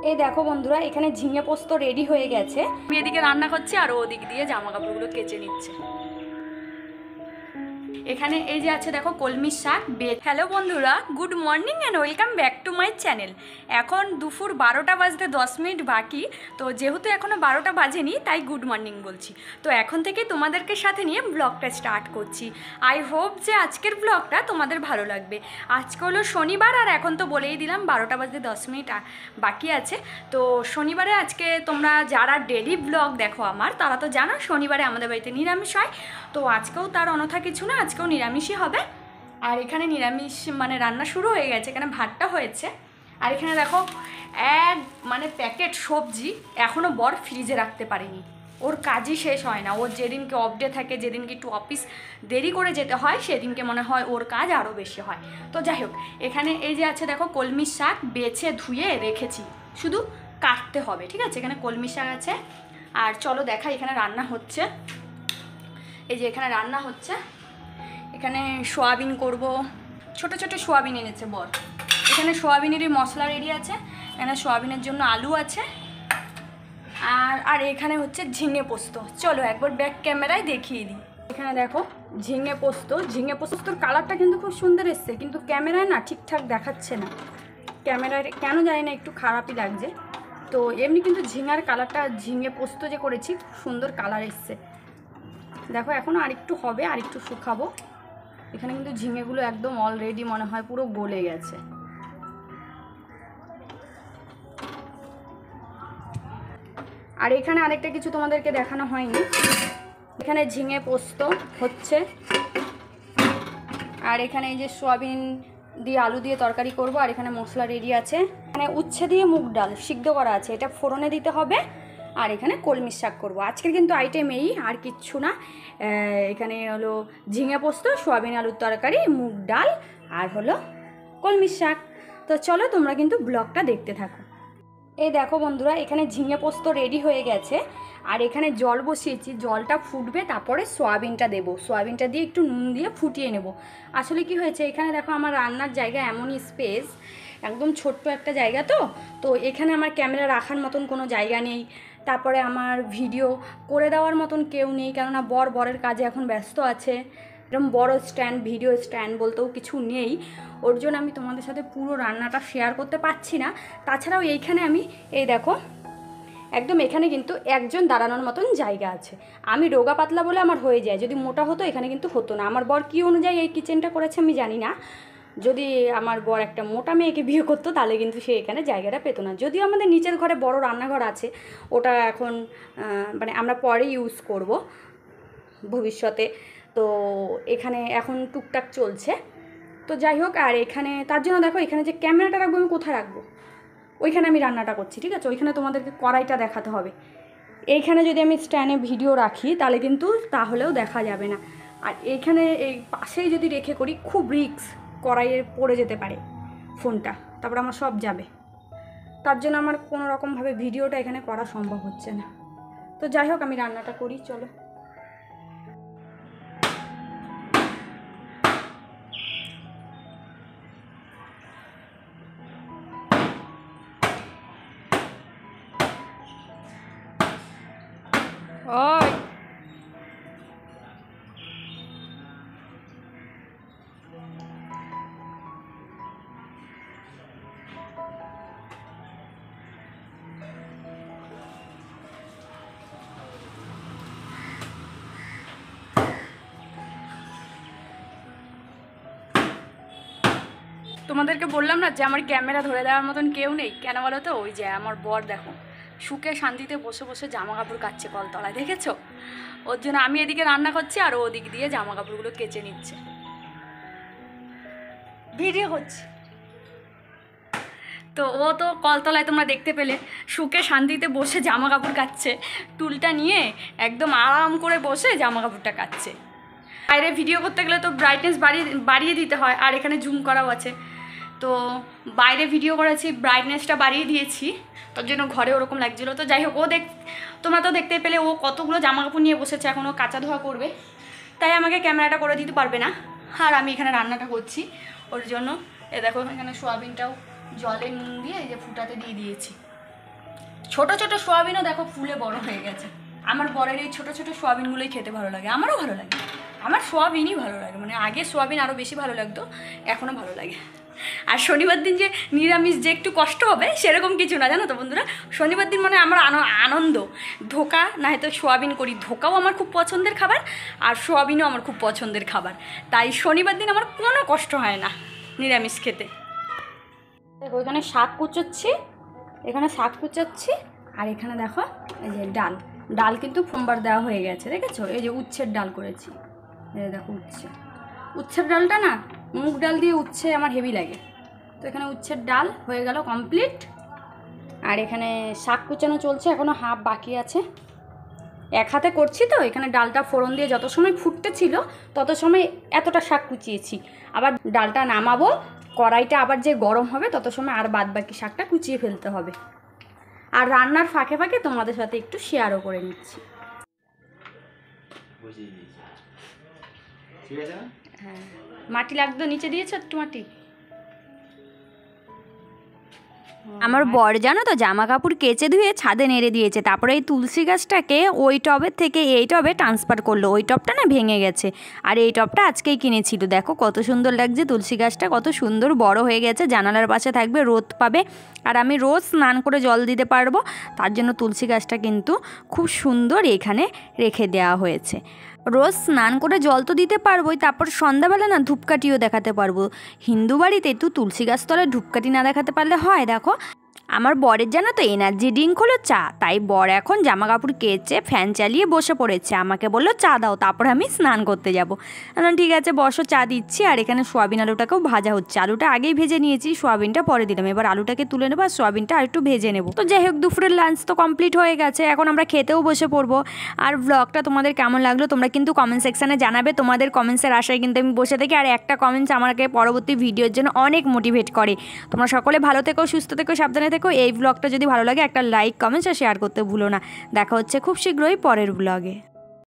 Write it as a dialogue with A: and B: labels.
A: এই দেখো বন্ধুরা, এখানে ঝিঙে পোস্ত রেডি হয়ে গেছে। আমি এদিকে রান্না করছি আর ও দিক দিয়ে জামা কাপড়গুলো কেচে নিচ্ছে। এখানে এই যে আছে দেখো কলমি শাক। হ্যালো বন্ধুরা, good morning and welcome back to my channel. এখন দুপুর 12টা বাজতে 10 মিনিট বাকি। তো যেহেতু এখনও 12টা বাজেনি তাই গুড মর্নিং বলছি। তো এখন থেকে তোমাদেরকে সাথে নিয়ে ব্লগটা স্টার্ট করছি। আই হোপ যে আজকের ব্লগটা তোমাদের ভালো লাগবে। আজকে হলো শনিবার আর এখন তো বলেই দিলাম 12টা বাজতে 10 মিনিট বাকি আছে। তো শনিবারে আজকে তোমরা যারা ডেলি ব্লগ দেখো আমার, তারা তো জানো শনিবারে আমাদের বাড়িতে নিরামিষ হয়। তো আজকেও তার অনথা কিছু না, আজকেও নিরামিষই হবে। আর এখানে নিরামিষ মানে রান্না শুরু হয়ে গেছে, এখানে ভাতটা হয়েছে। আর এখানে দেখো প্যাকেট সবজি এখনও বর ফ্রিজে রাখতে পারেনি। ওর কাজই শেষ হয় না। ওর যেদিনকে অফ ডে থাকে, যেদিনকে একটু অফিস দেরি করে যেতে হয়, সেদিনকে মনে হয় ওর কাজ আরও বেশি হয়। তো যাই হোক, এখানে এই যে আছে দেখো কলমি শাক বেছে ধুয়ে রেখেছি, শুধু কাটতে হবে। ঠিক আছে, এখানে কলমি শাক আছে। আর চলো দেখাই এখানে রান্না হচ্ছে। এই যে এখানে রান্না হচ্ছে, এখানে সোয়াবিন করব। ছোট ছোট সোয়াবিন এনেছে বর। এখানে সোয়াবিনেরই মশলা রেডি আছে। এখানে সোয়াবিনের জন্য আলু আছে। আর এখানে হচ্ছে ঝিঙে পোস্ত। চলো একবার ব্যাক ক্যামেরায় দেখিয়ে দিই। এখানে দেখো ঝিঙে পোস্ত। ঝিঙে পোস্তর কালারটা কিন্তু খুব সুন্দর এসছে, কিন্তু ক্যামেরায় না ঠিকঠাক দেখাচ্ছে না। ক্যামেরায় কেন জানি না, একটু খারাপই লাগছে। তো এমনি কিন্তু ঝিঙার কালারটা, ঝিঙে পোস্ত যে করেছি খুব সুন্দর কালার এসছে। দেখো এখনও আরেকটু হবে, আরেকটু শুকাবো। এখানে কিন্তু ঝিঙেগুলো একদম অলরেডি মনে হয় পুরো গলে গেছে। আর এখানে আরেকটা কিছু তোমাদেরকে দেখানো হয়নি, এখানে ঝিঙে পোস্ত হচ্ছে। আর এখানে এই যে সোয়াবিন দিয়ে আলু দিয়ে তরকারি করব। আর এখানে মশলা রেডি আছে। এখানে উচ্ছে দিয়ে মুগ ডাল সিদ্ধ করা আছে, এটা ফোড়নে দিতে হবে। আর এখানে কলমি শাক করবো। আজকের কিন্তু আইটেম এই, আর কিচ্ছু না। এখানে হলো ঝিঙে পোস্ত, সোয়াবিন আলুর তরকারি, মুগ ডাল আর হলো কলমি শাক। তো চলো তোমরা কিন্তু ব্লগটা দেখতে থাকো। এই দেখো বন্ধুরা, এখানে ঝিঙে পোস্ত রেডি হয়ে গেছে। আর এখানে জল বসিয়েছি, জলটা ফুটবে, তারপরে সোয়াবিনটা দেবো। সোয়াবিনটা দিয়ে একটু নুন দিয়ে ফুটিয়ে নেব। আসলে কি হয়েছে, এখানে দেখো আমার রান্নার জায়গা এমনই স্পেস, একদম ছোট্ট একটা জায়গা। তো এখানে আমার ক্যামেরা রাখার মতন কোনো জায়গা নেই। তারপরে আমার ভিডিও করে দেওয়ার মতন কেউ নেই, কেননা বরের কাজে এখন ব্যস্ত আছে। এরকম বড় স্ট্যান্ড, ভিডিও স্ট্যান্ড বলতেও কিছু নেই। ওর জন্য আমি তোমাদের সাথে পুরো রান্নাটা শেয়ার করতে পারছি না। তাছাড়াও এইখানে আমি এই দেখো একদম এখানে কিন্তু একজন দাঁড়ানোর মতন জায়গা আছে। আমি রোগা পাতলা বলে আমার হয়ে যায়, যদি মোটা হতো এখানে কিন্তু হতো না। আমার বর কী অনুযায়ী এই কিচেনটা করেছে আমি জানি না। যদি আমার বর একটা মোটা মেয়েকে বিয়ে করতো তাহলে কিন্তু সে এখানে জায়গাটা পেতো না। যদিও আমাদের নিচের ঘরে বড় রান্নাঘর আছে, ওটা এখন আমরা পরে ইউজ করব ভবিষ্যতে। তো এখানে এখন টুকটাক চলছে। তো যাই হোক, আর এখানে তার জন্য দেখো এখানে যে ক্যামেরাটা রাখবো আমি কোথায় রাখবো, ওইখানে আমি রান্নাটা করছি। ঠিক আছে, ওইখানে তোমাদেরকে কড়াইটা দেখাতে হবে। এইখানে যদি আমি স্ট্যান্ডে ভিডিও রাখি তাহলেও দেখা যাবে না। আর এইখানে এই পাশেই যদি রেখে করি, খুব রিস্ক, কড়াইয়ে পড়ে যেতে পারে ফোনটা, তারপর আমার সব যাবে। তার জন্য আমার কোনো রকমভাবে ভিডিওটা এখানে করা সম্ভব হচ্ছে না। তো যাই হোক, আমি রান্নাটা করি, চলো। ওই তোমাদেরকে বললাম না যে আমার ক্যামেরা ধরে দেওয়ার মতন কেউ নেই। কেন বলো তো, ওই যে আমার বর দেখো সুখে শান্তিতে বসে বসে জামা কাপড় কাচ্ছে কলতলায়, দেখেছো? ওর জন্য আমি এদিকে রান্না করছি আর ও ওদিক দিয়ে জামা কাপড়গুলো কেচে নিচ্ছে, ভিডিও হচ্ছে। তো ও তো কলতলায় তোমরা দেখতে পেলে সুখে শান্তিতে বসে জামা কাপড় কাচ্ছে, টুলটা নিয়ে একদম আরাম করে বসে জামা কাপড়টা কাচ্ছে। বাইরে ভিডিও করতে গেলে তো ব্রাইটনেস বাড়িয়ে দিতে হয়, আর এখানে জুম করাও আছে। তো বাইরে ভিডিও করেছি, ব্রাইটনেসটা বাড়িয়ে দিয়েছি, তার জন্য ঘরে ওরকম লাগছিলো। তো যাই হোক, তোমরা তো দেখতে পেলে ও কতগুলো জামা কাপড় নিয়ে বসেছে, এখন ও কাচা ধোয়া করবে, তাই আমাকে ক্যামেরাটা করে দিতে পারবে না। আর আমি এখানে রান্নাটা করছি ওর জন্য। দেখো এখানে সোয়াবিনটাও জলে নুন দিয়ে এই যে ফুটাতে দিয়ে দিয়েছি। ছোট ছোট সোয়াবিনও দেখো ফুলে বড় হয়ে গেছে। আমার বরের এই ছোট ছোট সোয়াবিনগুলোই খেতে ভালো লাগে, আমারও ভালো লাগে। আমার সোয়াবিনই ভালো লাগে, মানে আগে সোয়াবিন আরও বেশি ভালো লাগতো, এখনও ভালো লাগে। আর শনিবার দিন যে নিরামিষ যে একটু কষ্ট হবে সেরকম কিছু না, জানো তো বন্ধুরা। শনিবার দিন মানে আমার আনন্দ। ধোকা না হয়তো সোয়াবিন করি, ধোকাও আমার খুব পছন্দের খাবার, আর সোয়াবিনও আমার খুব পছন্দের খাবার। তাই শনিবার দিন আমার কোনো কষ্ট হয় না নিরামিষ খেতে। দেখো এখানে শাক কুচোচ্ছি, এখানে শাক কুচাচ্ছি, আর এখানে দেখো এই যে ডাল কিন্তু সোমবার দেওয়া হয়ে গেছে, দেখেছো? এই যে উচ্ছের ডাল করেছি, এই দেখো উচ্ছের ডালটা না, মুগ ডাল দিয়ে উচ্ছে আমার হেভি লাগে। তো এখানে উচ্ছের ডাল হয়ে গেল কমপ্লিট। আর এখানে শাক কুচানো চলছে, এখনও হাফ বাকি আছে। এক হাতে করছি তো, এখানে ডালটা ফোড়ন দিয়ে যত সময় ফুটতে ছিল তত সময় এতটা শাক কুচিয়েছি। আবার ডালটা নামাবো, কড়াইটা আবার যে গরম হবে তত সময় আর বাদ বাকি শাকটা কুচিয়ে ফেলতে হবে। আর রান্নার ফাঁকে ফাঁকে তোমাদের সাথে একটু শেয়ারও করে নিচ্ছি। হ্যাঁ, মাটি লাগতো, নিচে দিয়েছো একটু মাটি। আমার বর জানো তো জামা কাপড় কেচে ধুয়ে ছাদে নেড়ে দিয়েছে, তারপরে এই তুলসী গাছটাকে ওই টবের থেকে এই টবে ট্রান্সফার করলো। ওই টবটা না ভেঙে গেছে, আর এই টবটা আজকেই কিনেছিল। দেখো কত সুন্দর লাগছে, তুলসী গাছটা কত সুন্দর বড় হয়ে গেছে, জানালার পাশে থাকবে, রোদ পাবে, আর আমি রোজ স্নান করে জল দিতে পারবো। তার জন্য তুলসী গাছটা কিন্তু খুব সুন্দর এখানে রেখে দেওয়া হয়েছে। রোজ স্নান করে জল তো দিতে পারবোই, তারপর সন্ধ্যাবেলা না ধূপকাঠিও দেখাতে পারবো। হিন্দু বাড়িতে তো তুলসী গাছ তলায় ধূপকাঠি না দেখাতে পারলে হয়। দেখো আমার বরের জানো তো এনার্জি ড্রিঙ্ক হলো চা, তাই বর এখন জামা কাপড় কেচে ফ্যান চালিয়ে বসে পড়েছে। আমাকে বললো চা দাও, তারপর আমি স্নান করতে যাবো। ঠিক আছে বসো, চা দিচ্ছি। আর এখানে সোয়াবিন আলুটাকেও ভাজা হচ্ছে, আলুটা আগেই ভেজে নিয়েছি, সোয়াবিনটা পরে দিলাম। এবার আলুটাকে তুলে নেবো আর সোয়াবিনটা আর একটু ভেজে নেবো। তো যাই হোক, দুপুরের লাঞ্চ তো কমপ্লিট হয়ে গেছে, এখন আমরা খেতেও বসে পড়বো। আর ব্লগটা তোমাদের কেমন লাগলো তোমরা কিন্তু কমেন্ট সেকশানে জানাবে। তোমাদের কমেন্টসের আশায় কিন্তু আমি বসে থাকি, আর একটা কমেন্টস আমাকে পরবর্তী ভিডিওর জন্য অনেক মোটিভেট করে। তোমরা সকলে ভালো থেকো, সুস্থ থেকো, সাবধানে থেকো। এই ব্লগটা যদি ভালো লাগে একটা লাইক, কমেন্টস আর শেয়ার করতে ভুলো না। দেখা হচ্ছে খুব শীঘ্রই পরের ব্লগে।